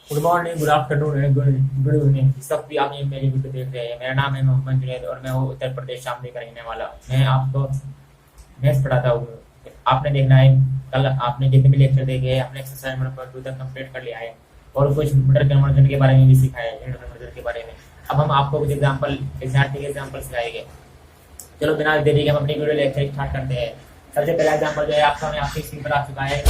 Good morning, good afternoon, good evening. इस वक्त भी आप ये मेरी वीडियो देख रहे हैं। मेरा नाम है मोहम्मद जुनैद और मैं वो उत्तर प्रदेश शामली का रहने वाला हूँ। मैं आपको मैथ्स पढ़ाता हूँ। आपने देखना है, कल आपने जितने भी लेक्चर देखे हैं आपने एक्सरसाइज नंबर 2 तक कंप्लीट कर लिया है और कुछ मीटर कन्वर्जन के बारे में भी सिखाया है, यूनिट कन्वर्जन के बारे में। अब हम आपको कुछ एग्जाम्पल सिखाएंगे। चलो बिना देरी के हम अपनी वीडियो लेक्चर स्टार्ट करते हैं। सबसे पहला एग्जाम्पल जो है आपका मैं आपकी स्क्रीन पर आ चुका है।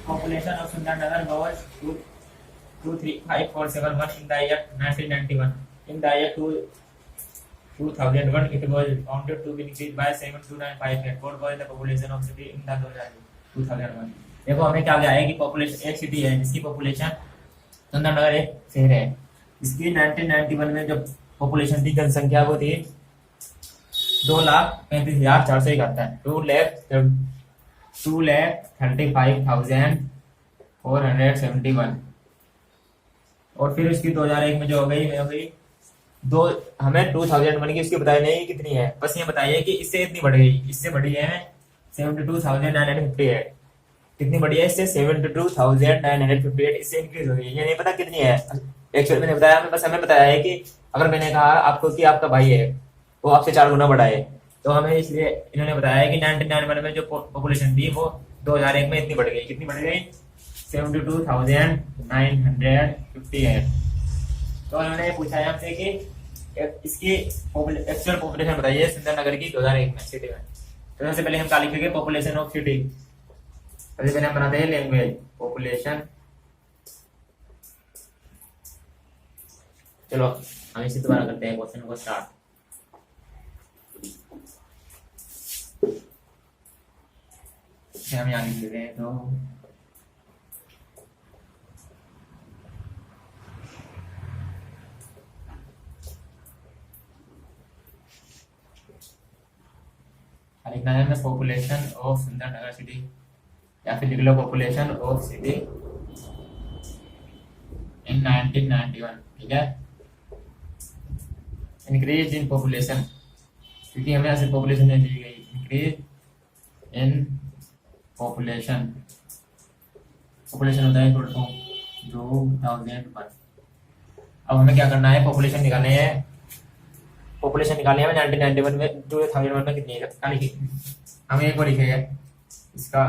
Population of Sundarnagar was 235,471 in the year 1991. In the year 2001, it was founded to be increased by 72958. What was the population of city in the 2001? देखो हमें क्या गया है कि पॉपुलेशन एक सिटी है जिसकी पॉपुलेशन सुंदरनगर एक शहर है। इसकी 1991 में जो पॉपुलेशन थी, जनसंख्या वो थी 2,35,471, 2,35,471। और फिर उसकी 2001 में जो हो गई दो। हमें 2001 की उसकी बताई नहीं कितनी है, बस ये बताइए कि इससे इतनी बढ़ गई, इससे बढ़ी है 72,958। कितनी बढ़ी है इससे? 72,958। इससे इंक्रीज हो गई, ये नहीं पता कितनी है एक्चुअल में, नहीं बताया हमें। बस हमें बताया है कि अगर मैंने कहा आपको कि आपका भाई है वो आपसे 4 गुना बड़ा है, तो हमें इसलिए इन्होंने बताया है कि 1991 में जो पॉपुलेशन थी वो 2001 में इतनी बढ़ गई। कितनी बढ़ गई? 72,958। तो उन्होंने पूछा है हमसे कि इसकी एक्चुअल पॉपुलेशन बताइए सुंदरनगर की 2001 में सिटी में। तो सबसे पहले हम क्या लिखेंगे? Population of city. सबसे पहले हम बनाते हैं लैंग्वेज पॉपुलेशन। चलो हम इसे दोबारा करते हैं क्वेश्चन को स्टार्ट। हम यहाँ लिख देते हैं। तो लिखना है मैं पॉपुलेशन ऑफ सुंदरनगर सिटी, या फिर लिख लो पॉपुलेशन ऑफ सिटी इन 1991। ठीक है, इंक्रीज इन पॉपुलेशन, क्योंकि हमें ऐसे पॉपुलेशन नहीं दी गई। इंक्रीज इन पॉपुलेशन, पॉपुलेशन होता है 2001। अब हमें क्या करना है? पॉपुलेशन निकालने हैं। पॉपुलेशन निकालनी है हमें 1991 में, 2001 में कितनी है क्या लिखी? हम एक बार लिखेंगे इसका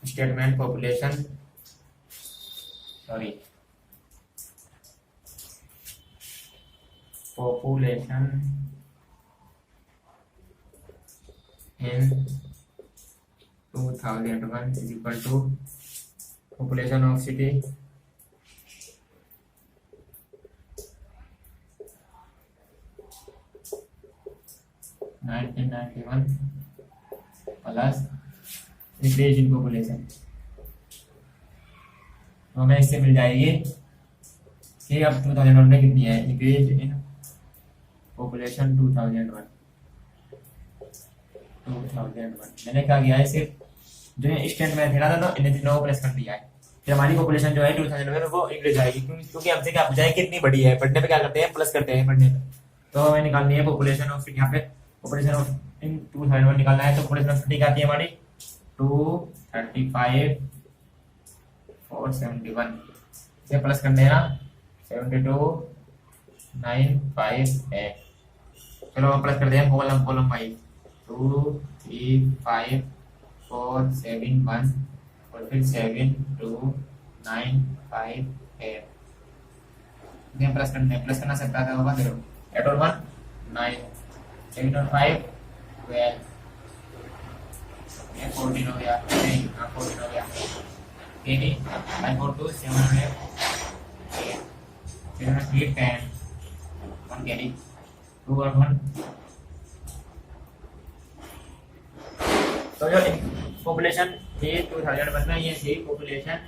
statement population, sorry population in 2001 is equal to population of city (1991) plus increase in population. तो हमें इससे मिल जाएगी कि अब 2001 में कितनी है। Increase in population 2001। मैंने क्या किया है, सिर्फ जो स्टेट में था ना इन्हें तीनों को प्लस कर दिया है। फिर हमारी पॉपुलेशन जो है 2000 में वो इंक्रीज आएगी, क्योंकि हमसे क्या पूछा है कितनी बड़ी है। बढ़ने पे क्या करते हैं? प्लस करते हैं बढ़ने पे। तो हमें निकालनी है पॉपुलेशन ऑफ, यहाँ पे पॉपुलेशन ऑफ इन 2001 निकालना है। तो पॉपुलेशन ऑफ सिटी क्या आती है हमारी? 235,471 से प्लस करने हैं ना 72,958। चलो प्लस कर दें कॉलम वाइज। 235,471 और फिर 72,958। प्लस करना सकता था होगा। 8 और 1 9, 7 और 5 12, 14 हो गया। नहीं, 14 हो गया। ठीक है, 5 4 2 7 8 7 8 10 1 कैरी 2 और 1। तो जो पॉपुलेशन थी 2001 में, ये थी population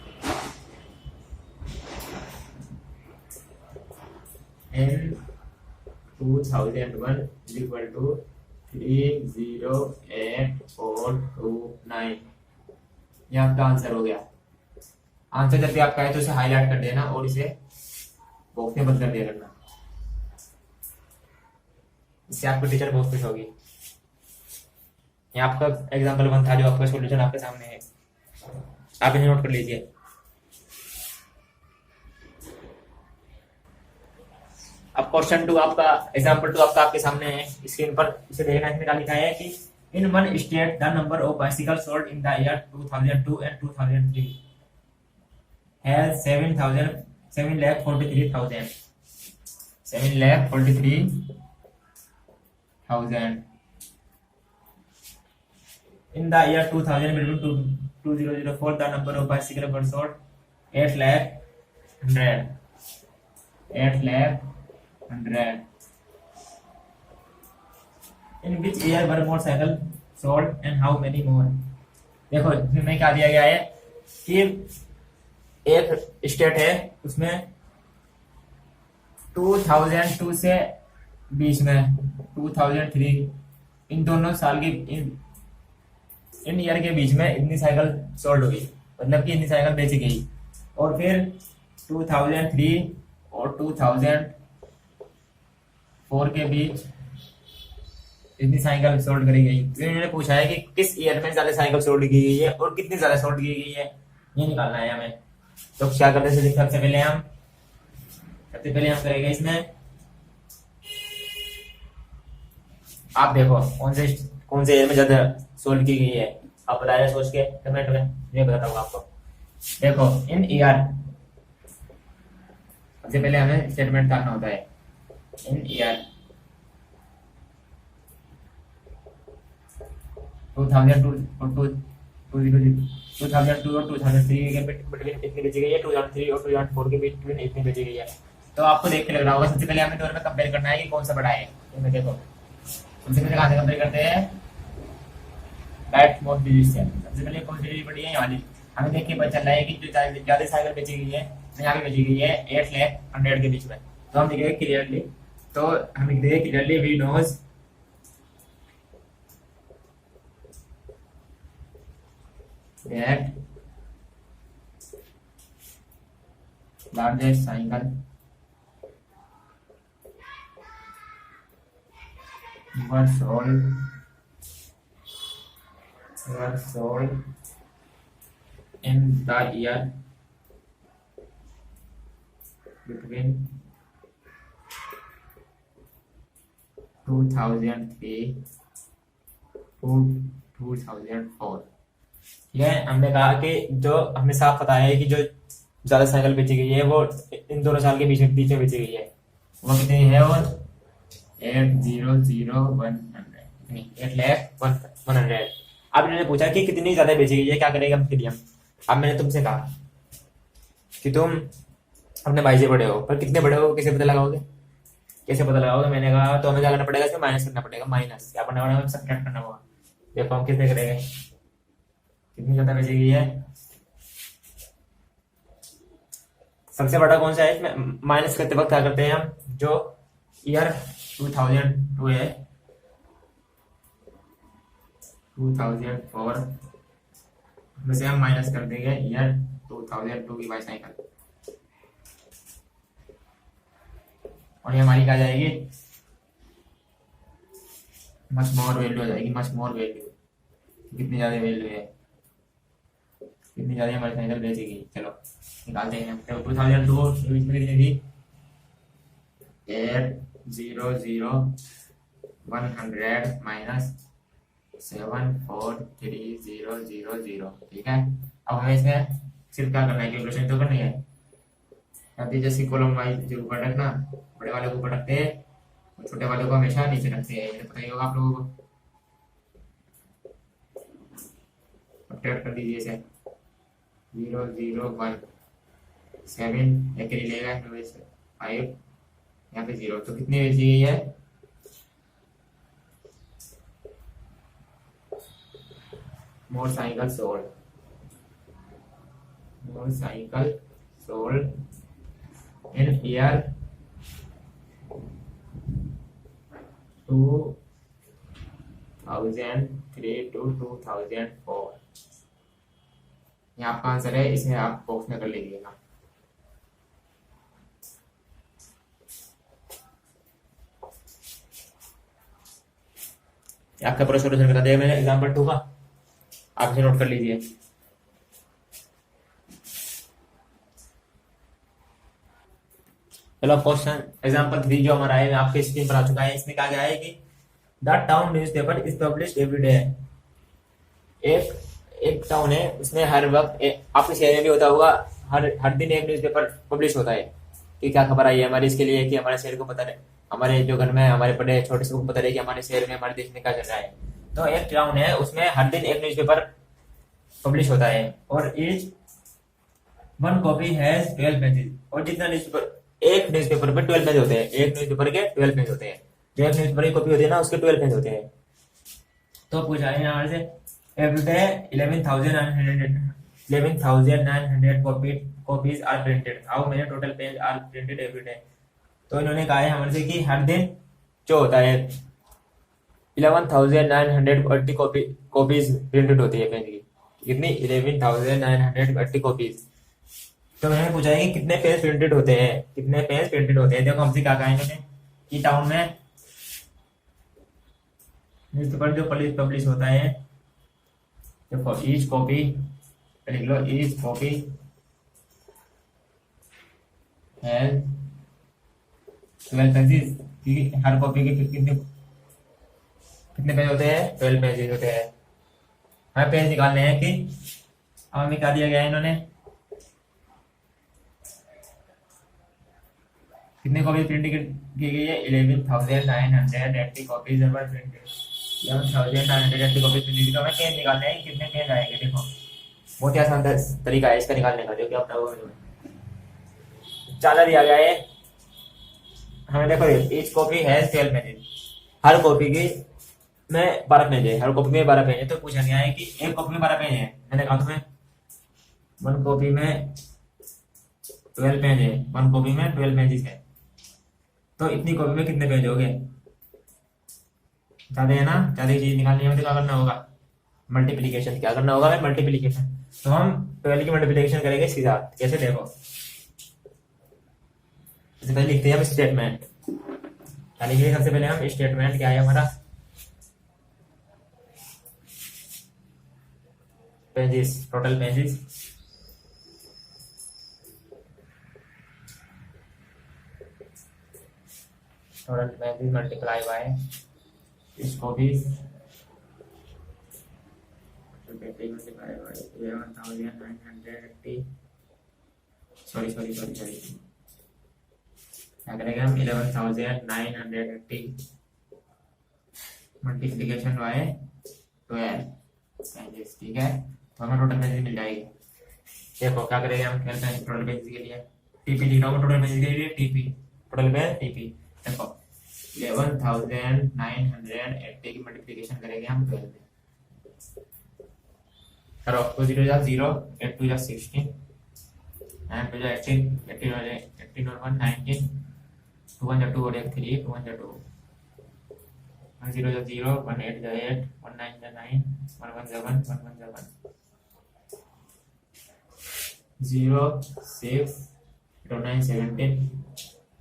in 2001 is equal to 308,429। ये आपका आंसर हो गया। आंसर जब भी आपका है तो इसे हाईलाइट कर देना और इसे बॉक्स में बंद कर दिया करना, इससे आपको टीचर बहुत खुश होगी। ये आपका एग्जाम्पल 1 था जो आपका सॉल्यूशन आपके सामने है, आप इन्हें नोट कर लीजिए। अब क्वेश्चन टू आपका, एग्जाम्पल टू आपका आपके सामने है स्क्रीन पर, इसे देखना। इसमें क्या लिखा है कि in one state the number of bicycle sold in the year 2002 and 2003 has 7,43,000 7,43,000 in the year 2000 between 2004 the number of bicycle were sold 8,100 in which year were motorcycle sold and how many more। देखो इसमें क्या दिया गया है कि एक state है उसमें 2002 से बीच में 2003 इन दोनों साल की इन ईयर के बीच में इतनी साइकिल सोल्ड हुई, मतलब कि इतनी साइकिल बेची गई। और फिर 2003 और 2004 के बीच इतनी साइकिल सोल्ड करी गई। तो इन्होंने पूछा है कि किस ईयर में ज्यादा साइकिल सोल्ड की गई है और कितनी ज्यादा सोल्ड की गई है, ये निकालना है हमें। तो क्या करते हैं, सबसे पहले हम करेंगे इसमें, आप देखो कौन से ईयर में ज्यादा सोल्ड की गई है, आप बताइए सोच के कमेंट में, मैं बताता हूँ आपको। देखो इन ईयर, सबसे पहले हमें स्टेटमेंट करना होता है इन ईयर 2002 और 2003 के बिटवीन इतनी बेची गई है, 2003 और 2004 के बिटवीन इतनी बेची गई है। तो आपको देख के लग रहा होगा, सबसे पहले हमें दोनों में कंपेयर करना है कि कौन सा बड़ा है। इसमें देखो सबसे पहले कहाँ से कंपेयर करते हैं, राइट मोस्ट डिजिट से। सबसे पहले कौन सी डिजिट बड़ी है, वाली। हमें देख के पता चल रहा है कि जो ज्यादा साइकिल बेची गई है यहाँ पे बेची गई है 8,100 के बीच में। तो हम लिखेंगे क्लियरली, तो हम लिख देंगे clearly we knows that largest cycle were sold in the year between 2003 to 2004। ठीक है, हमने कहा कि जो हमें साफ पता है कि जो ज्यादा साइकिल बेची गई है वो इन दोनों साल के बीच में बेची गई है, वो कितनी है, वो 8,100। अब इन्होंने पूछा कि कितनी ज्यादा बेची गई है, क्या करेगा हम फिर। अब मैंने तुमसे कहा कि तुम अपने भाई से बड़े हो, पर कितने बड़े हो कैसे पता लगाओगे, मैंने कहा तो हमें क्या करना पड़ेगा, इसमें माइनस करना पड़ेगा। माइनस क्या करना पड़ेगा, सब्ट्रैक्ट करना होगा। देखो हम कितने करेंगे, कितनी ज्यादा बेची गई है। सबसे बड़ा कौन सा है इसमें, माइनस करते वक्त क्या करते हैं हम, जो ईयर 2002 है 2004 में से हम माइनस कर देंगे ईयर 2002 की बाईसाइकिल, और ये हमारी क्या जाएगी, मच मोर वैल्यू हो जाएगी, मच मोर वैल्यू। कितनी ज्यादा वैल्यू है, कितनी ज्यादा हमारी साइकिल बेचेगी। चलो निकालते हैं। 2002 बीच में कितनी थी, 8,0,100 माइनस 7,43,000। ठीक है, अब हमें इसमें सिर्फ क्या करना है, कैलकुलेशन तो करनी है। जैसे कॉलम वाइज जो ऊपर रखना, बड़े वाले को ऊपर रखते हैं और छोटे वाले को हमेशा नीचे रखते हैं, ये पता ही होगा आप लोगों को। अपडेट कर दीजिए इसे 0,0,1 7 एक लेगा 5 यहाँ पे 0। तो कितनी बेची गई है, motorcycle sold in year 2003 to 2004। ये आपका आंसर है, इसे आप बॉक्स में कर लीजिएगा। आपका पूरा सोल्यूशन बता दिया मैंने एग्जाम्पल 2 का, आप इसे नोट कर लीजिए। चलो क्वेश्चन एग्जांपल 3 जो हमारा है आपके स्क्रीन पर आ चुका है। इसमें कहा गया है कि the town newspaper is published every day. एक एक टाउन है, उसमें हर वक्त आपके शहर में भी होता होगा, हर हर दिन एक न्यूज़पेपर पब्लिश होता है कि क्या खबर आई है हमारे इसके लिए, कि हमारे शहर को पता रहे, हमारे जो घर में हमारे बड़े छोटे से को पता रहे कि हमारे शहर में हमारे देश में क्या चल रहा है। तो एक टाउन है, उसमें हर दिन एक न्यूज़पेपर पब्लिश होता है और each one copy has 12 pages. और जितना न्यूज़पेपर, एक न्यूज़पेपर पे 12 पेज होते हैं, एक न्यूज़पेपर के 12 पेज होते हैं। जो एक न्यूज़पेपर की कॉपी होती है ना, उसके 12 पेज होते हैं। तो पूछा है यहाँ से every day 11,900 copies are printed. How many total pages are printed every day? तो इन्होंने कहा है हमारे से कि हर दिन जो होता है 11,980 कॉपीज प्रिंटेड होती है पेज की। कितनी? 11,980 कॉपीज। तो मैंने पूछा है कि कितने पेज प्रिंटेड होते हैं, कितने पेज प्रिंटेड होते हैं। देखो हमसे क्या कहा इन्होंने कि टाउन में न्यूज़पेपर जो पब्लिश होता है, देखो ईच कॉपी लिख लो, ईच कॉपी हैज 12 पेजेस। हर कॉपी के कितने कितने पेज होते हैं? 12 पेजेस होते हैं। हमें पेज निकालने हैं कि हमें क्या दिया गया है, इन्होंने कितने कॉपी प्रिंट की गई है? 11,980 कॉपीज वर प्रिंटेड। 11,980 कॉपीज प्रिंट की। तो हमें पेज निकालने हैं, कितने पेज आएंगे। देखो बहुत ही आसान तरीका है इसका निकालने का, जो कि अपना वो चाला दिया गया है हमें। देखो ईच कॉपी है 12 पेजेस, हर कॉपी की में 12 पेज है, हर कॉपी में 12 पेज है। तो पूछा गया है कि एक कॉपी में 12 पेज है। मैंने कहा तुम्हें वन कॉपी में 12 पेज है, वन कॉपी में 12 पेजेस है। तो इतनी कॉपी में कितने पेज हो गए? ज्यादा है ना, ज्यादा चीज निकालनी है तो क्या करना होगा? मल्टीप्लीकेशन। क्या करना होगा? मल्टीप्लीकेशन। तो हम 12 की मल्टीप्लीकेशन करेंगे इसके साथ। कैसे? देखो सबसे पहले लिखते हैं हम स्टेटमेंट। क्या लिखेंगे सबसे पहले हम? स्टेटमेंट। क्या है हमारा? Pages, total pages. Total pages multiply by इस कॉपीज, मल्टीप्लाई बाय 11,980। सॉरी क्या करेंगे हम? 11,980 मल्टीप्लीकेशन बाय 12 पेजेस। ठीक है, तो हमें टोटल पेजेस मिल जाएगी। देखो क्या करेंगे हम टोटल पेजेस के लिए? टीपी लिख रहा हूँ टोटल पेजेस के लिए, टीपी टोटल पेज टीपी। देखो 11,980 की मल्टीप्लीकेशन करेंगे हम 12 में। करो 2 0 जा 0, 8 2 जा 16, 9 2 जा 18, 18 और 1 19, 2 1 जा 2 और 1 3, 2 1 जा 2, 1 0 जा 0, 1 8 जा 8, 1 9 जा 9, 1 1 जा 1, 1 1 जा 1, 0 6 2 9 17,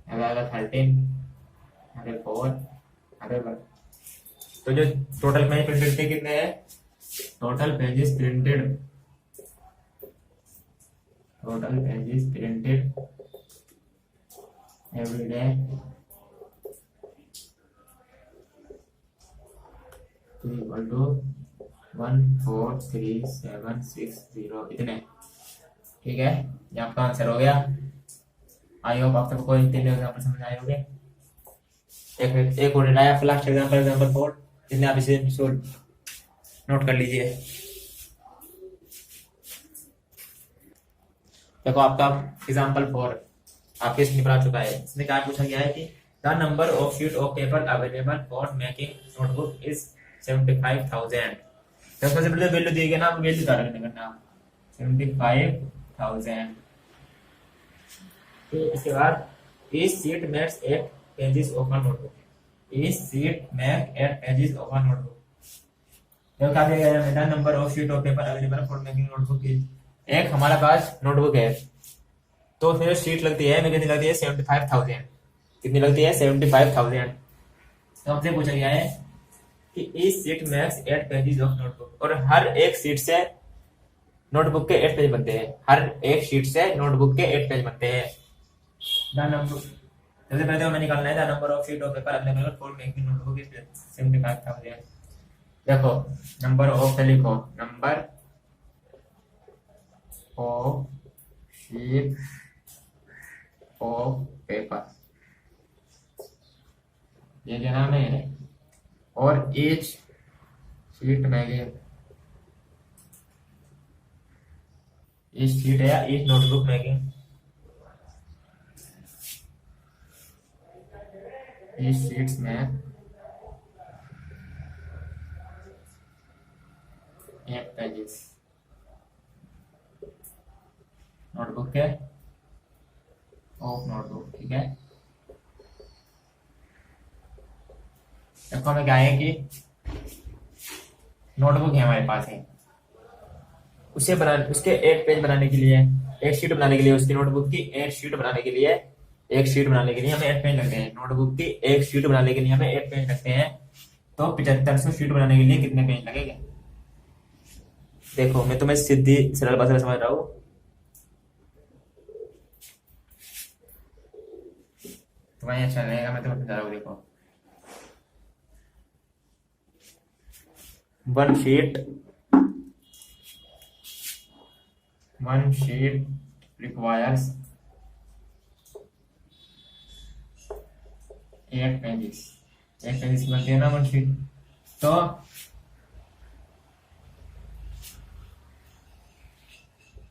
अगर 13, अगर 4, अगर 1। तो जो टोटल पेज प्रिंटेड थे कितने हैं? Total pages printed, total pages printed every day equal to 143,760 इतने। ठीक है, ये आपका आंसर हो गया। आई होप आप सबको इन तीन एग्जांपल समझ आए होंगे। एक और आया लास्ट एग्जांपल, एग्जांपल 4, जिसने आप इसे नोट कर लीजिए। देखो आपका एग्जांपल 4 आपके स्क्रीन पर आ चुका है। इसमें क्या पूछा गया है कि the number of sheet of paper available for making notebook is 75,000। तो सबसे पहले वैल्यू दी गई ना, वैल्यू करना 75,000। फिर इसके बाद each sheet makes 8 pages of a notebook. Each sheet makes 8 pages of a notebook. तो क्या दिया गया है? The number of sheet of paper available for making notebook is. एक हमारे पास नोटबुक है, तो उसमें जो शीट लगती है कितनी लगती है? 75,000। कितनी लगती है? 75,000। तो हमसे पूछा गया है कि each sheet makes 8 pages of notebook, और हर एक शीट से नोटबुक के 8 पेज बनते हैं। हर एक शीट से नोटबुक के 8 पेज बनते हैं। द नंबर सबसे पहले हमें निकालना है number of sheet of paper available for making notebook is 75,000। देखो नंबर ऑफ से लिखो, number of sheet of paper, ये देना है, और each sheet making, each sheet है या each notebook making, each sheets में 8 पेजेस नोटबुक के ऑफ नोटबुक। ठीक है, देखो हमें क्या है कि नोटबुक है हमारे पास है, उसे बनाने, उसके एक पेज बनाने के लिए, एक शीट बनाने के लिए, उसकी नोटबुक की एक शीट बनाने के लिए, एक शीट बनाने के लिए हमें 8 पेज लगते हैं। नोटबुक की एक शीट बनाने के लिए हमें 8 पेज लगते हैं, तो 7500 शीट बनाने के लिए कितने पेज लगेंगे? देखो मैं तुम्हें सीधी सरल भाषा में समझ रहा हूँ, तुम्हें अच्छा लगेगा, मैं तुम्हें समझा रहा हूँ। देखो one sheet requires 8 pages, 8 pages बनते हैं ना वन शीट, तो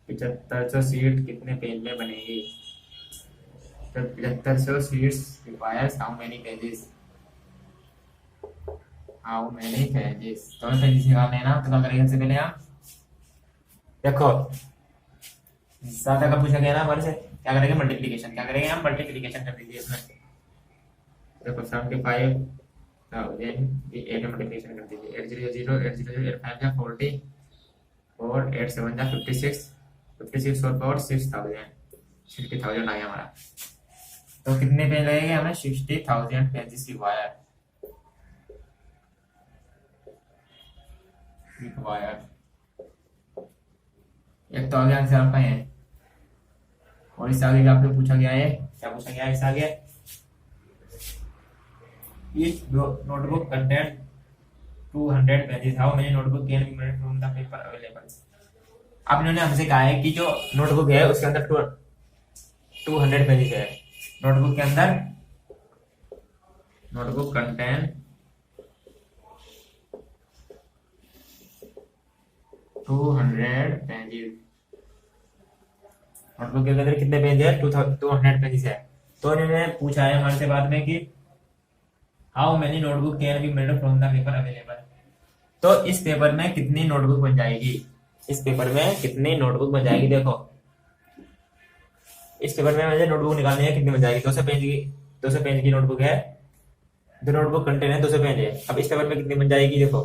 7500 शीट कितने पेज में बनेगी? तो 7500 sheets requires how many pages? How many pages, तो पेजेस निकालने हैं ना, तो क्या करेंगे? सबसे पहले आप देखो ज्यादा का पूछा गया ना हमारे से, क्या करेंगे? मल्टीप्लिकेशन। क्या करेंगे हम? मल्टीप्लिकेशन कर देंगे इसमें। देखो 75,000 8 में मल्टीप्लिकेशन कर दीजिए, 8 0 0 8 0 0 8 5 40 और 8 7 56 56 और 4 6000 60,000 आ गया हमारा। तो कितने पेज लगेंगे हमें? 60,000 पेजेस रिक्वायर्ड। एक तो आगे आंसर आपका है, और इससे आगे आपसे पूछा गया है, क्या पूछा गया है इससे आगे? Each notebook contains 200 pages. How many notebook can be made from the paper available? अब इन्होंने हमसे कहा है कि जो नोटबुक है उसके अंदर 200 पेजेस है। नोटबुक के अंदर, नोटबुक कंटेन 200 पेजेस। नोटबुक के अंदर कितने पेज है? 200 पेजेस है। तो इन्होंने पूछा है हमारे से बाद में कि how many notebook can be made from the paper available. तो इस पेपर में कितनी नोटबुक बन जाएगी? इस पेपर में कितनी नोटबुक बन जाएगी? देखो इस पेपर में मुझे नोटबुक निकालनी है, कितनी बन जाएगी? 200 पेज की नोटबुक है, जो नोटबुक कंटेन है 200 पेज है। अब इस पेपर में कितनी बन जाएगी? देखो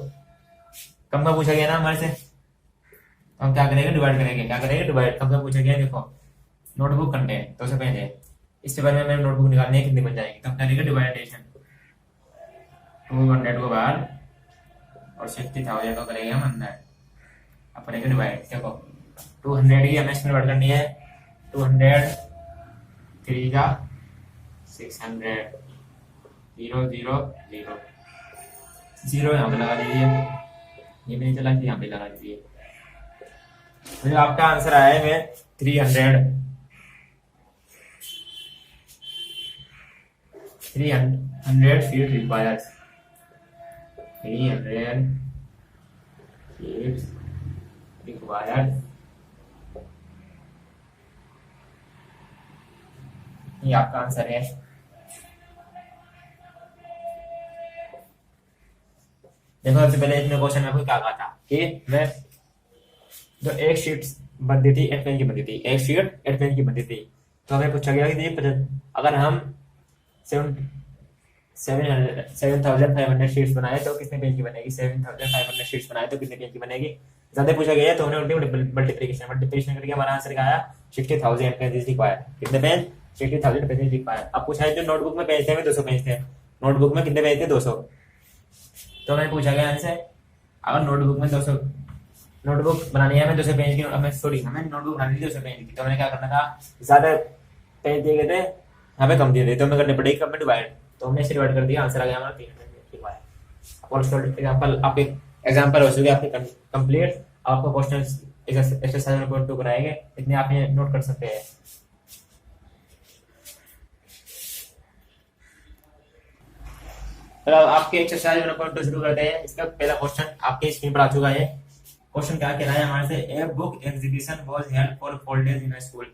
कम का पूछा गया ना हमारे से, तो हम क्या करेंगे? डिवाइड करेंगे। क्या करेंगे? डिवाइड। कम का पूछा गया, देखो नोटबुक कंटेन 200 पेज है, इस पेपर में हमें नोटबुक निकालनी है, कितनी बन जाएगी? तो हम करेंगे डिवाइडेशन, 200 को बाहर और 60,000 को करेंगे हम अंदर। अब करेंगे डिवाइड। देखो 200 की हमें इसमें डिवाइड करनी है, 200 3 का 600 0 0 0 0 यहाँ पे लगा दीजिए, ये भी नहीं चला कि यहाँ पे लगा दीजिए। तो जो आपका आंसर आया है मैं 300 शीट रिक्वायर्स, 300 शीट्स रिक्वायर्ड। ये आपका आंसर है। देखो सबसे पहले इसमें क्वेश्चन में क्या कहा था कि मैं जो एक शीट बनती थी 8 पेज की बनती थी, एक शीट 8 पेज की बनती थी। तो हमें पूछा गया कि अगर हम 7,500 शीट्स बनाए तो कितने पेज की बनेगी? 7,500 शीट्स बनाए तो कितने पेज की बनेगी? ज्यादा पूछा गया है तो हमने उल्टी मल्टीप्लिकेशन करके हमारा आंसर क्या आया? 60,000 पेजेस रिक्वायर्ड। कितने पेज? 60,000 pages required. अब पूछा है जो नोटबुक में पेज थे 200 पेज थे, नोटबुक में कितने पेज थे? 200। तो हमें पूछा गया आंसर, अगर नोटबुक में 200 नोटबुक बनानी है हमें 200 पेज की, हमें नोटबुक बनानी थी 200 पेज की, तो हमें क्या करना था? ज्यादा पेज दिए गए थे यहाँ पे कम दिए थे तो हमें करनी पड़ेगी कम में डिवाइड, तो हमने इसे डिवाइड कर दिया, आंसर आ गया हमारा 385। और एग्जाम्पल आपके एग्जाम्पल हो चुके आपके कंप्लीट। आपको क्वेश्चन एक्सरसाइज नंबर 2 कराएंगे, इतने आप ये नोट कर सकते हैं। चलो आपके एक्सरसाइज नंबर 2 शुरू करते हैं। इसका पहला क्वेश्चन आपके स्क्रीन पर आ चुका है। क्वेश्चन क्या कह रहा है हमारे से, a book exhibition was held for 4 days in a school.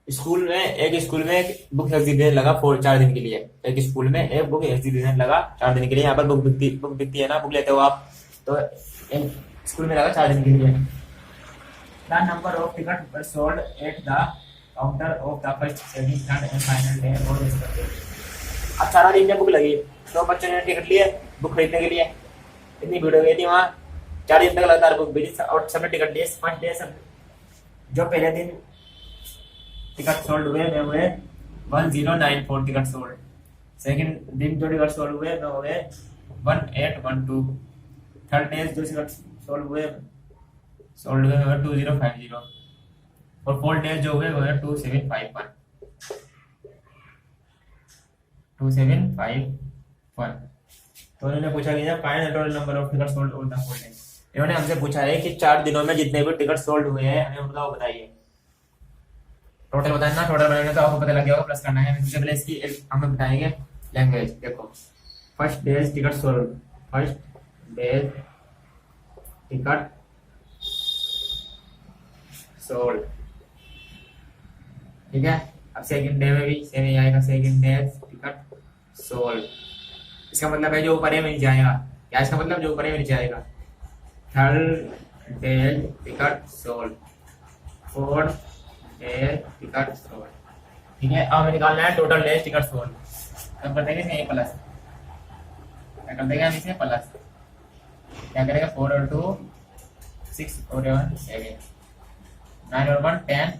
एक स्कूल में एक बुक एग्जीबिशन लगा 4 दिन के लिए। एक स्कूल में एक बुक एग्जीबिशन लगा 4 दिन के लिए। यहाँ पर बुक बिकती है ना, बुक लेते हो आप, तो एक स्कूल में लगा 4 दिन के लिए। The number of ticket were sold at the counter of the first, second, third and final day और अब 4 दिन में बुक लगी, तो बच्चों ने टिकट लिए बुक खरीदने के लिए। इतनी भीड़ हो गई थी वहाँ, 4 दिन तक लगातार बुक भेजी और सबने टिकट लिए। फर्स्ट डे सब जो पहले दिन टिकट सोल्ड हुए वे हुए 1094 टिकट सोल्ड। सेकंड दिन जो टिकट सोल्ड हुए वे हुए 1812। थर्ड डे जो टिकट सोल्ड हुए 2050। और फोर्थ डे जो हुए वो है 2751। तो उन्होंने पूछा गया find the total number of ticket sold over the whole day. इन्होंने हमसे पूछा है कि 4 दिनों में जितने भी टिकट सोल्ड हुए हैं हमें उनका बताइए। टोटल बताना, टोटल बनाने तो आपको पता लग गया होगा, प्लस करना है। सबसे पहले इसकी हमें बताएंगे लैंग्वेज। देखो first day ticket sold, first day ticket sold, ठीक है। अब सेकंड डे में भी सेम ही आएगा, सेकंड डे टिकट सोल्ड। इसका मतलब है जो ऊपर है नीचे आएगा। क्या इसका मतलब, जो ऊपर है नीचे आएगा। Third day ticket sold, fourth day ticket sold, ठीक है। अब हमें निकालना है टोटल डे टिकट सोल्ड। अब कर देंगे इसमें प्लस, क्या कर देंगे हम इसे प्लस, क्या करेगा 4 और 2 6 और 1 7, 9 और 1 10,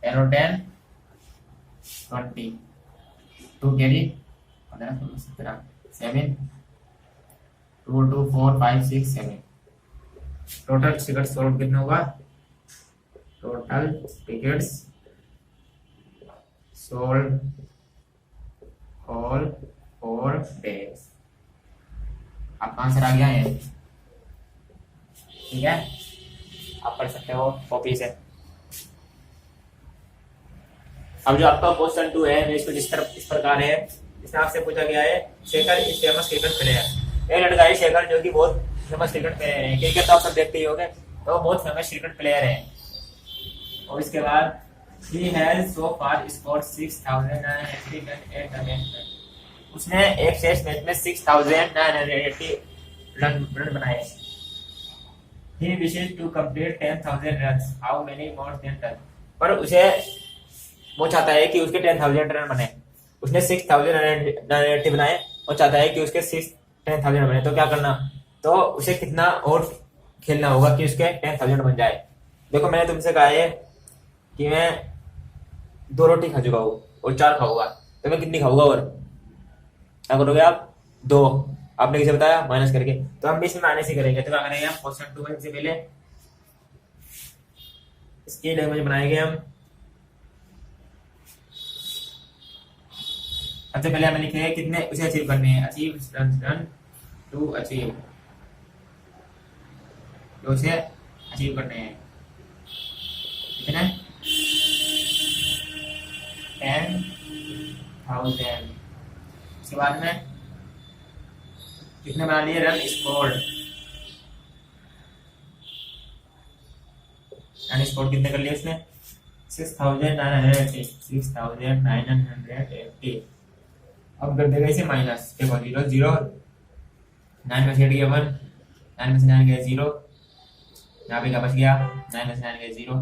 10 और 10 20, 2 कैरी 15 17 7, 2 2 4 5 6 7। टोटल टिकट सोल्ड कितना होगा, total tickets sold all 4 days. आपका आंसर आ गया है, ठीक है। आप पढ़ सकते हो कॉपी से। अब जो आपका क्वेश्चन 2 है इसको इस प्रकार है। इसमें आपसे पूछा गया है Shekhar is famous cricket player. एक लड़का है शेखर जो कि बहुत फेमस क्रिकेट प्लेयर है। क्रिकेट तो आप सब देखते ही होंगे, तो बहुत फेमस क्रिकेट प्लेयर है। और इसके बाद he has so far scored 6,988 runs। उसने एक टेस्ट मैच में 6,980 रन बनाए। He wishes to complete 10,000 runs, how many more than done। पर उसे वो चाहता है कि उसके 10,000 रन बने। उसने 6,980 बनाए और चाहता है कि उसके 10,000 बने। तो क्या करना, तो उसे कितना और खेलना होगा कि उसके 10,000 बन जाए। देखो मैंने तुमसे कहा है कि मैं 2 रोटी खा चुका हूँ और 4 खाऊंगा, तो मैं कितनी खाऊंगा और क्या करोगे आप, 2। आपने किसे बताया, माइनस करके। तो हम भी इसमें माइनस ही करेंगे। तो क्या करेंगे हम क्वेश्चन 2 में सबसे पहले इसकी लैंग्वेज बनाएंगे हम। सबसे पहले हमें लिखेंगे कितने उसे अचीव करने हैं, अचीव रन टू अचीव, जो उसे अचीव करने हैं कितने 10,000। उसके बाद में कितने बना लिए रन स्कोर्ड, रन स्कोर्ड कितने कर लिए उसने 6,980, 6,980। अब कर देगा इसे माइनस, देखो 0 0, 9 में से हट गया 1, 9 में से 9 गया 0, यहाँ पे क्या बच गया 9 में से 9 गया 0,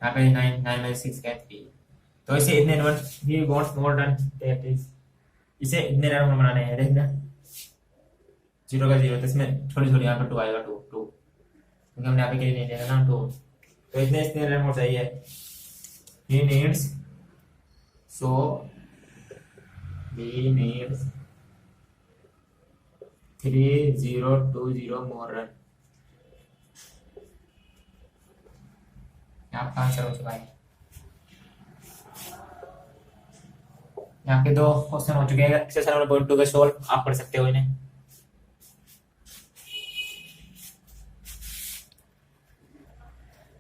यहाँ पे 9 में से 6 गया 3। तो इसे इतने run he wants more run that is, इसे इतने रन बनाने हैं। देखना 0 का 0, तो इसमें थोड़ी यहाँ पर 2 आएगा 2 क्योंकि हमने यहाँ पे नहीं लेना ना 2। तो इतने रन हो चाहिए। he needs 3020 more run। आपका आंसर हो चुका है। यहाँ के 2 क्वेश्चन हो चुके हैं एक्सरसाइज नंबर पॉइंट 2 के सोल्व, आप कर सकते हो इन्हें।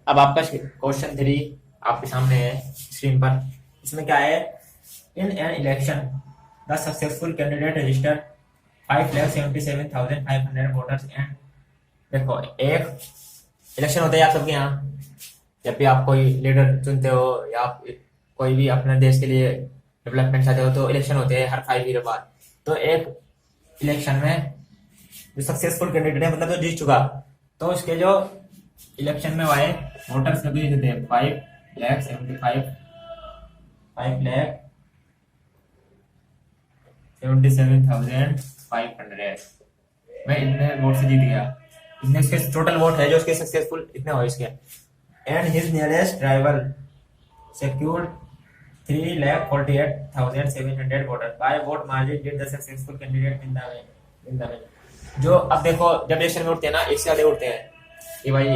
अब आपका क्वेश्चन 3 आपके सामने है स्क्रीन पर। इसमें क्या है, in an election the successful candidate register 5,77,500 voters and. देखो, एक इलेक्शन होता है आप सबके यहाँ, जब भी आप कोई लीडर चुनते हो या आप कोई भी अपने देश के लिए डेवलपमेंट चाहते हो तो इलेक्शन होते हैं हर 5 ईयर बाद। तो एक इलेक्शन में जो सक्सेसफुल कैंडिडेट है, मतलब जो जीत चुका, तो उसके जो इलेक्शन में आए वोटर्स कभी देते हैं 5,77,500 मैं इतने वोट से जीत गया। इतने उसके टोटल वोट है जो उसके सक्सेसफुल इतने हुए इसके। And his nearest rival secured 3,48,700 voters by vote margin did the successful candidate win the win। जो अब देखो, जब इलेक्शन में उठते हैं ना, एक से ज्यादा उठते हैं कि भाई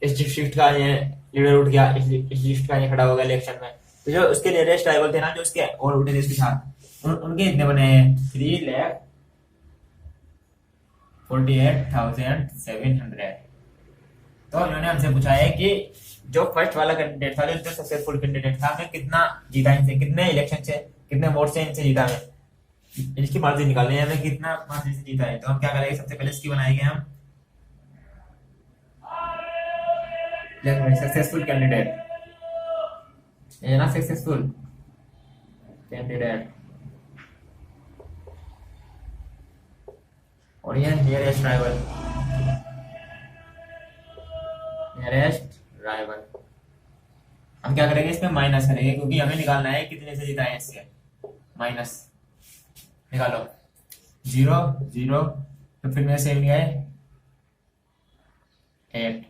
इस डिस्ट्रिक्ट का ये लीडर उठ गया, इस डिस्ट्रिक्ट का ये खड़ा हो गया इलेक्शन में, तो जो उसके नियरेस्ट राइवल थे ना, जो उसके और उठे थे इसके साथ, उनके इतने बने हैं 3,48,700। तो इन्होंने हमसे पूछा है कि जो फर्स्ट वाला कैंडिडेट था, जो सक्सेसफुल कैंडिडेट था, मैं कितना जीता इनसे, कितने इलेक्शन से, कितने वोट से इनसे जीता मैं, इसकी मार्जिन निकालनी है, हमें कितना मार्जिन से जीता है। तो हम क्या करेंगे, सबसे पहले इसकी बनाएंगे हम सक्सेसफुल कैंडिडेट, ये ना सक्सेसफुल कैंडिडेट, और ये नियरेस्ट राइवल, हम क्या करेंगे, इसमें माइनस करेंगे क्योंकि हमें निकालना है कितने से जीता है इससे। माइनस निकालो, 0 0, तो फिर मेरे से गए 8,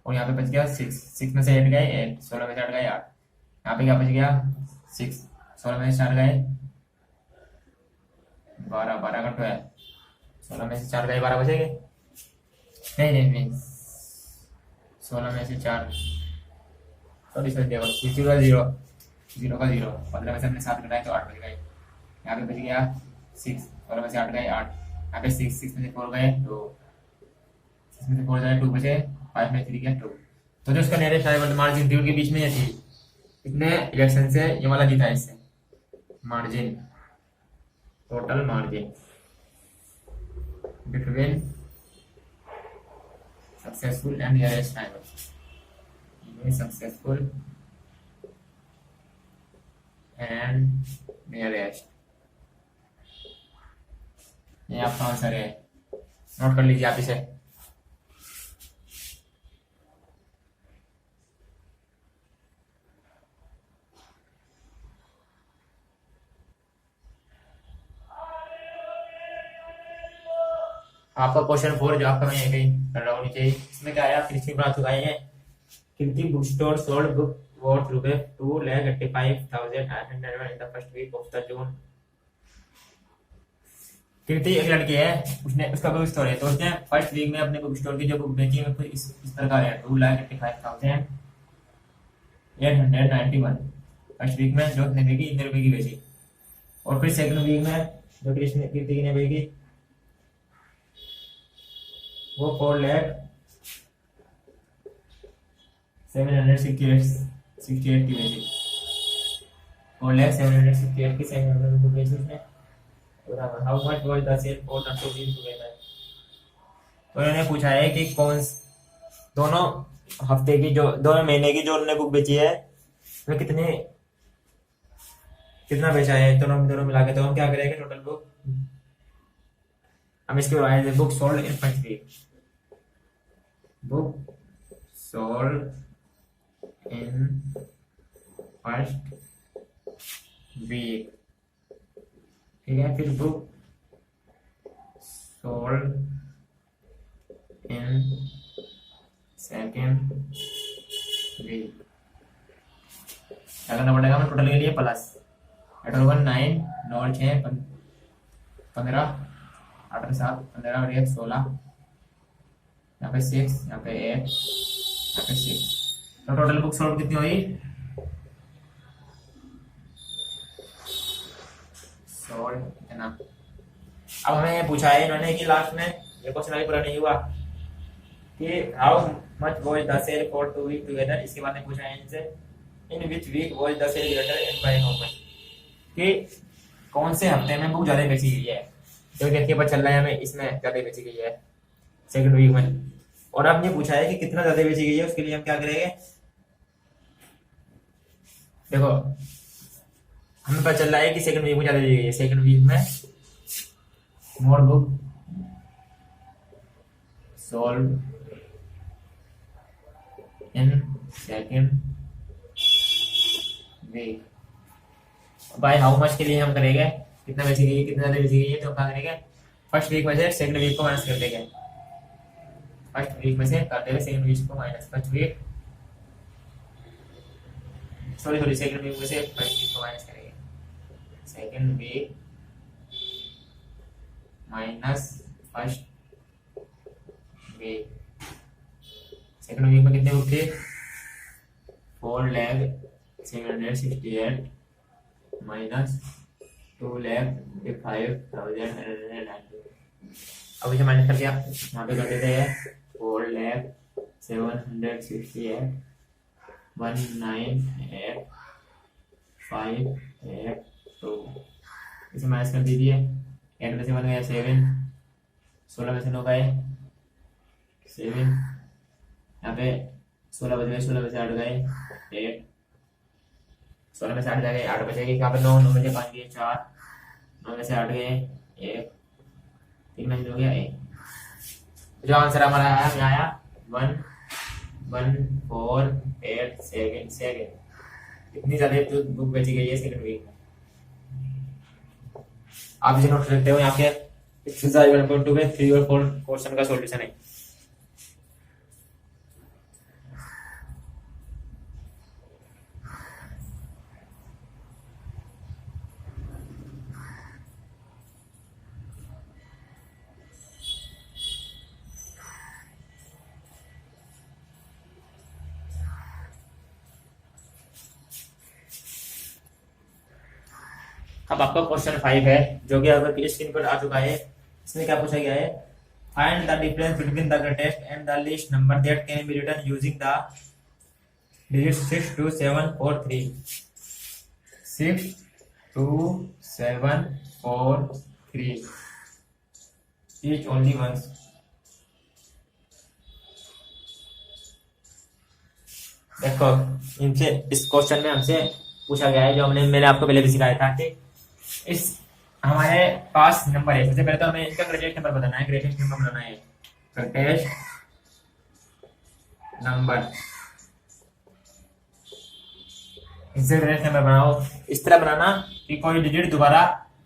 और यहाँ पे बच गया 6, 6 में से 8 गए 8, 16 में से 8 गए 8, यहाँ पे क्या बच गया 6, 16 में से 4 गए 12, 12 का 12, 16 में से 4 गए 12 बचेंगे, नहीं 16 में से 4, सॉरी 0 0 0 0 का 0, 15 में से हमने 7 घटाए तो 8 बच गए, यहाँ पे बच गया 6, 16 में से 8 गए 8, यहाँ पे 6, 6 में से 4 गए 2, 6 में से 4 गए 2 बचे, 5 में 3 गया 2। तो जो उसका नियरेस्ट राइवल मार्जिन थी उनके बीच में ये थी, इतने इलेक्शन से ये वाला जीता है इससे, margin, total margin between successful and nearest rival, successful and nearest, ये आपका आंसर है, नोट कर लीजिए आप इसे। आपका क्वेश्चन 4 जो आपका मैं कहीं कर रहा हूँ नीचे, इसमें क्या आया, कृषि बना चुकाए हैं Kirti book store sold book worth ₹2,85,800 in the first week of the June. Kirti एक लड़की है, उसने उसका बुक स्टोर है, तो उसने फर्स्ट वीक में अपने बुक स्टोर की जो बुक बेची है इस प्रकार है, 2,85,891 फर्स्ट वीक में जो उसने बेची, इतने रुपए की बेची। और फिर सेकंड वीक में जो कीर्ति ने बेची वो 4,768 की बेची, 4,768 की 700 को बेची उसने। How much was the sale for the two week together. तो उन्होंने पूछा है कि कौन दोनों हफ्ते की, जो दोनों महीने की जो उन्होंने बुक बेची है वो कितना बेचा है, दोनों मिला के। तो हम क्या करेंगे, टोटल बुक, हम इसके बाद book sold in first week, book sold in first week, ठीक है। फिर book sold in second week, क्या करना पड़ेगा हमें टोटल के लिए प्लस 8 और 1 9, 9 और 6 15, 8 और 7 15 और 1 16, यहाँ पे 6, यहाँ पे 8, यहाँ पे 6, तो टोटल बुक सोल्ड कितनी हुई सोल्ड इतना। अब हमें पूछा है इन्होंने कि लास्ट में ये क्वेश्चन अभी पूरा नहीं हुआ कि how much was the sale for 2 week together. इसके बाद में पूछा है इनसे in which week was the sale greater and by how much, कि कौन से हफ्ते में बुक ज्यादा बेची गई है। तो देखिए पता चल रहा है हमें इसमें ज्यादा बेची गई है सेकंड वीक में। और अब ये पूछा है कि कितना ज्यादा बेची गई है, उसके लिए हम क्या करेंगे, देखो हमें पता चल रहा है कि सेकंड वीक में ज्यादा बेची गई है। सेकंड वीक में more book sold in second week. By how much के लिए हम करेंगे कितना बेची गई है, कितना ज्यादा बेची गई है, तो क्या करेंगे फर्स्ट वीक में से सेकंड वीक को माइनस कर देंगे। फर्स्ट वीक में से कर देंगे सेकंड वीक को minus, first week sorry second week में से फर्स्ट वीक को माइनस करेंगे। Second week minus first week. Second week में कितने बुक थे, 4,768 माइनस 2,05,190। अब इसे माइनस करके आप यहाँ पे कर देते हैं 4,768 198,582। इसे माइनस कर दीजिए। 8 में से 1 गया 7, 16 में से 9 गए 7, यहाँ पे 16 बच गए, 16 में से 8 गए 8, 16 में से 8 जाएंगे 8 बचेगी, यहाँ पे 9, 9 में से 5 गए 4, 9 में से 8 गए 1, 3 में से 2 गया 1। जो आंसर हमारा आया हमें आया 1,1,4,8,7। इतनी ज्यादा तो बुक बेची गई है सेकंड वीक में। आप इसे नोट रखते हो, यहाँ पे एक्सरसाइज 1.2 में 3 और 4 क्वेश्चन का सॉल्यूशन है। अब आपका क्वेश्चन 5 है जो कि अगर स्क्रीन पर आ चुका है। इसमें क्या पूछा गया है, find the difference between the greatest and the least number that can be written using the digit 6 2 7 4 3। 6 2 7 4 3 each only once। देखो इनसे इस क्वेश्चन में हमसे पूछा गया है जो मैंने आपको पहले भी सिखाया था कि इस हमारे पास नंबर है। सबसे पहले तो हमें इनका ग्रेटेस्ट नंबर बताना है, ग्रेटेस्ट नंबर बनाना है, ग्रेटेस्ट नंबर। इससे ग्रेटेस्ट नंबर बनाओ, इस तरह बनाना कि कोई डिजिट दोबारा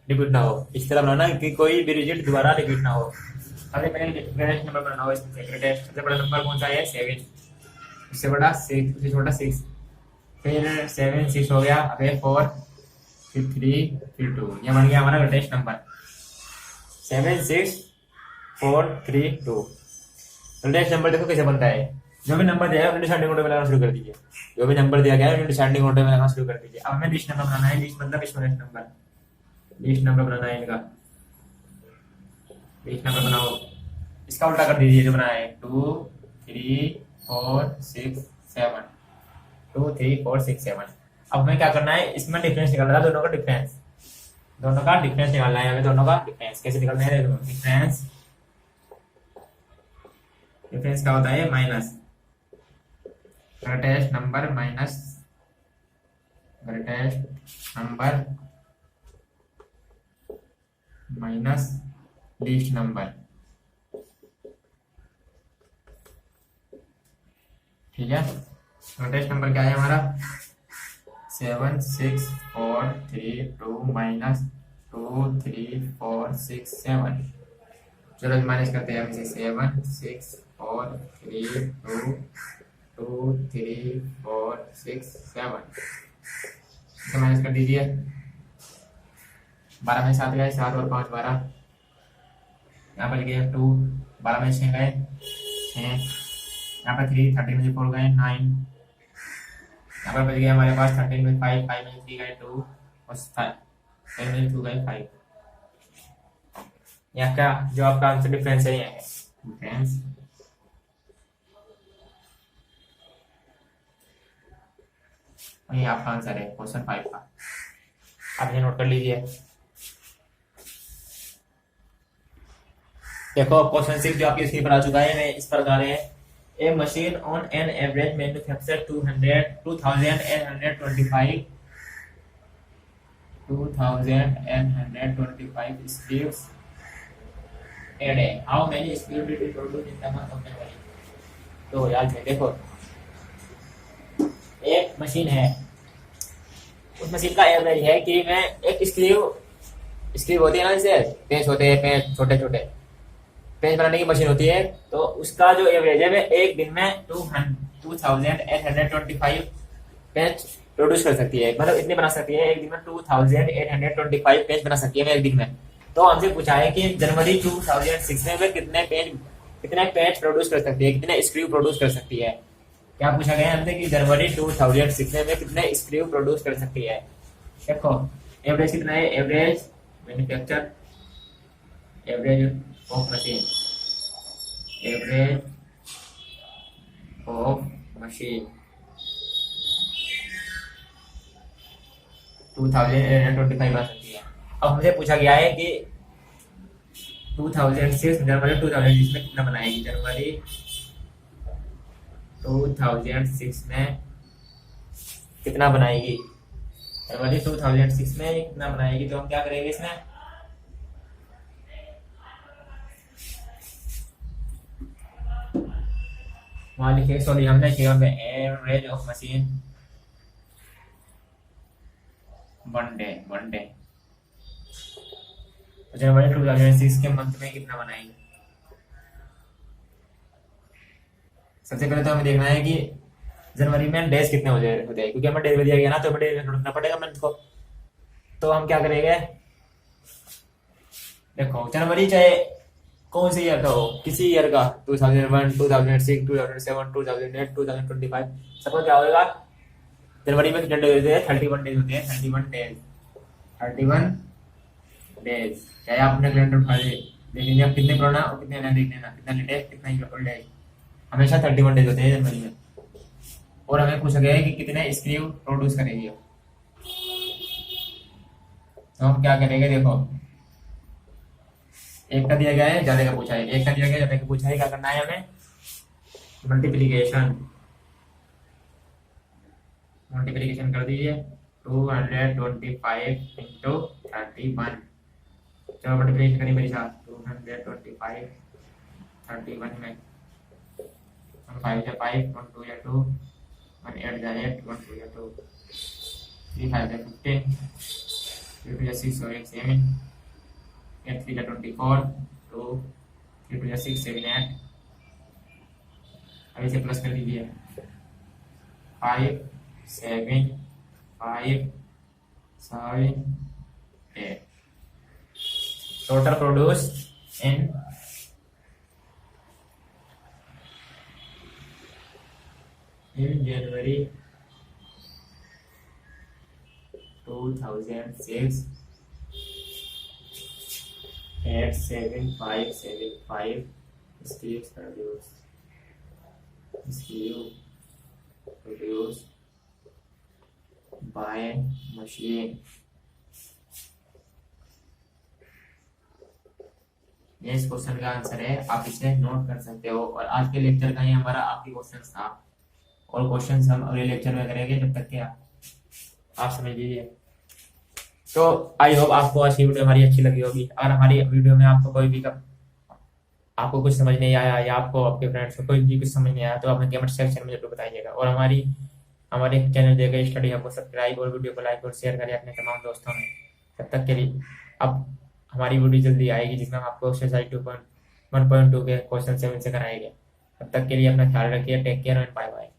रिपीट ना हो, इस तरह बनाना कि कोई भी डिजिट दोबारा रिपीट ना हो। सबसे पहले ग्रेटेस्ट नंबर बनाओ, इसमें ग्रेटेस्ट सबसे बड़ा नंबर कौन सा है 7, उससे बड़ा 6, उससे छोटा 6, फिर 7 6 हो गया, अबे 4 फिर 3 फिर 2, ये बन गया हमारा ग्रेटेस्ट नंबर 7 6 4 3 2। ग्रेटेस्ट नंबर देखो कैसे बनता है, जो भी नंबर दिया है उन्हें डिसेंडिंग ऑर्डर में लगाना शुरू कर दीजिए, जो भी नंबर दिया गया है उन्हें डिसेंडिंग ऑर्डर में लगाना शुरू कर दीजिए। अब हमें लिस्ट नंबर बनाना है, लिस्ट मतलब स्मॉलेस्ट नंबर, लिस्ट नंबर बनाना है इनका। लिस्ट नंबर बनाओ, इसका उल्टा कर दीजिए जो बनाया है 2 3 4 6 7, 2 3 4 6 7। अब हमें क्या करना है, इसमें डिफरेंस निकालना है, दोनों का डिफरेंस, दोनों का डिफरेंस निकालना है हमें, दोनों का डिफरेंस कैसे निकालना है, डिफरेंस, डिफरेंस क्या होता है minus greatest number minus greatest number minus least number. ठीक है, ग्रेटेस्ट नंबर क्या है हमारा 7 6 4 3 2 माइनस 2 3 4 6 7। चलो माइनस करते हैं इसे 7 6 4 3 2 2 3 4 6 7। इसे माइनस कर दीजिए, 12 में 7 गए, 7 और 5 12, यहाँ पर गए 2, 12 में 6 गए 6, यहाँ पर 3 13 में 4 गए 9, यहाँ पर बच गया हमारे पास 13 में 5, 5 में 3 गए 2 और 10 में 2 गए 5। यहाँ का जो आपका आंसर डिफरेंस है, ये है डिफरेंस। ये आपका आंसर है क्वेश्चन 5 का, आप ये नोट कर लीजिए। देखो क्वेश्चन 6 जो आपकी स्क्रीन पर आ चुका है, मैं इस प्रकार है, a machine on an average manufacture 2825 sleeves a day. How many sleeves did it produce in the month of January? तो यार देखो, एक मशीन है, उस मशीन का एवरेज है कि मैं एक स्लीव होती है ना, जैसे पेंच होते हैं, पेंच छोटे छोटे पेंच बनाने की मशीन होती है, तो उसका जो एवरेज है वह एक दिन में 2825 पेंच प्रोड्यूस कर सकती है, मतलब इतनी बना सकती है, एक दिन में 2825 पेंच बना सकती है एक दिन में। तो हमसे पूछा है कि जनवरी 2006 में वह कितने पेंच प्रोड्यूस कर सकती है, कितने स्क्रू प्रोड्यूस कर सकती है। क्या पूछा गया है हमसे कि जनवरी 2006 में कितने स्क्रू प्रोड्यूस कर सकती है। देखो एवरेज कितना है, average manufacture, average of machine, average of machine 2825 बना सकती है। अब हमसे पूछा गया है कि 2006 जनवरी 2006 में कितना बनाएगी, जनवरी 2006 में कितना बनाएगी, जनवरी 2006 में कितना बनाएगी। तो हम क्या करेंगे इसमें, वहां लिखे, सॉरी हमने average of machine one day जनवरी 2006 के मंथ में कितना बनाएगी। सबसे पहले तो हमें देखना है कि जनवरी में डेज कितने हो जाए, क्योंकि हमें डेज दिया गया ना, तो हमें डेज ढूंढना पड़ेगा मंथ को। तो हम क्या करेंगे, देखो जनवरी चाहे कौन सी ईयर का हो, किसी ईयर का, 2001, 2006, 2007, 2008, 2025, सबका क्या होगा, जनवरी में कितने डेज होते हैं, 31 डेज होते हैं, 31 डेज। चाहे आपने कैलेंडर उठा ले, लेकिन अब कितने पुराना और कितने नया देख लेना, कितना लेटेस्ट कितना ओल्ड है, हमेशा 31 डेज होते हैं जनवरी में। और हमें पूछा गया है कि कितने स्क्रू प्रोड्यूस करेगी। तो हम क्या करेंगे, देखो एक का दिया गया है, ज्यादा का पूछा है, एक का दिया गया ज्यादा का पूछा है, क्या करना है हमें, मल्टीप्लीकेशन कर दीजिए, 225 इंटू 31। चलो मल्टीप्लीकेशन करिए मेरे साथ, 225 31 में 5 या 5, 1 2 या 2, 1 8 या 8, 1 2 या 2, 3 5 या 15, 3 2 या 6 और 1 7, 8 3 या 24, 2 3 2 या 6 7 8। अब इसे प्लस कर दीजिए, 5 7 5 7 8। Total produce in January 2006 87575 sleeves produced by machine। ये इस क्वेश्चन का आंसर है, आप इसे नोट कर सकते हो। और आज के लेक्चर का ही हमारा आखिरी क्वेश्चन था, और क्वेश्चन हम अगले लेक्चर में करेंगे, जब तक कि आप समझ लीजिए। तो आई होप आपको आज की वीडियो हमारी अच्छी लगी होगी। अगर हमारी वीडियो में आपको कोई भी आपको कुछ समझ नहीं आया, या आपको आपके फ्रेंड्स को कोई भी कुछ समझ नहीं आया, तो आप कमेंट सेक्शन में जरूर बताइएगा। और हमारे चैनल देकर स्टडी हब को सब्सक्राइब और वीडियो को लाइक और शेयर करें अपने तमाम दोस्तों में। तब तक के लिए अब हमारी वीडियो जल्दी आएगी, जिसमें हम आपको एक्सरसाइज 2.1.2 के क्वेश्चन 7 से कराएंगे। तब तक के लिए अपना ख्याल रखिए, take care and bye bye.